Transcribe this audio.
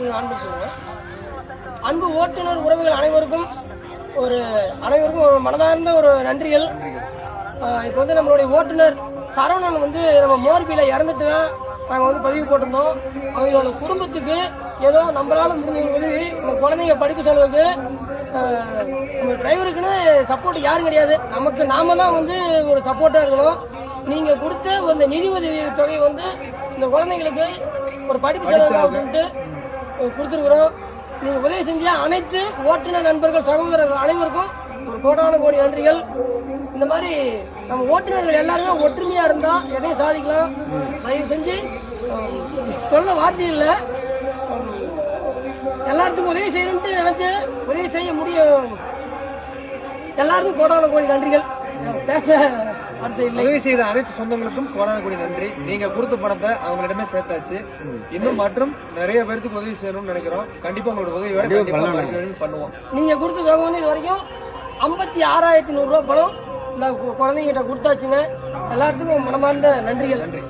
சொல்லுங்க, அன்பு சொல்லுங்க. அன்பு ஓட்டுநர் உறவுகள் அனைவருக்கும் ஒரு மனதார்ந்த ஒரு நன்றிகள். இப்போ வந்து நம்மளுடைய ஓட்டுநர் சரவணன் வந்து நம்ம மோர்பியில இறந்துட்டு தான் நாங்கள் வந்து பதிவு போட்டிருந்தோம். அவங்களோட குடும்பத்துக்கு ஏதோ நம்மளால முடிஞ்ச உதவி, நம்ம குழந்தைங்க படிப்பு செலவுக்கு, நம்ம டிரைவருக்குன்னு சப்போர்ட் யாரும் கிடையாது. நாம தான் வந்து ஒரு சப்போர்ட்டா இருக்கணும். நீங்க கொடுத்த அந்த நிதி உதவி தொகை வந்து இந்த குழந்தைங்களுக்கு ஒரு படிப்பு செலவு அப்படின்ட்டு கொடுத்துருக்குறோம். நீங்க உதவி செஞ்ச அனைத்து ஓட்டுநர் நண்பர்கள் சகோதரர்கள் அனைவருக்கும் ஒரு கோடான கோடி நன்றிகள். இந்த மாதிரி நம்ம ஓட்டுநர்கள் எல்லாருமே ஒற்றுமையா இருந்தா எதையும் சாதிக்கலாம். தயவு செஞ்சு சொல்ல வார்த்தை இல்லை, எல்லாருக்கும் உதவி செய்யணும்ட்டு நினைச்சு உதவி செய்ய முடியும். எல்லாருக்கும் கோடான கோடி நன்றிகள். பேச வார்த்தை இல்லை. உதவி செய்த அனைத்து சொந்தங்களுக்கும் கோடான கோடி நன்றி. நீங்க கொடுத்த பணத்தை அவங்களிடமே சேர்த்தாச்சு. இன்னும் மற்றும் நிறைய பேருக்கு உதவி செய்யணும்னு நினைக்கிறோம். கண்டிப்பா உங்களோட உதவியோட பண்ணுவோம். நீங்க கொடுத்த தொகை வந்து இது வரைக்கும் 56,100 ரூபாய் பணம் இந்த குழந்தைங்கிட்ட கொடுத்தாச்சுங்க. எல்லாத்துக்கும் மனமார்ந்த நன்றிகள். நன்றி.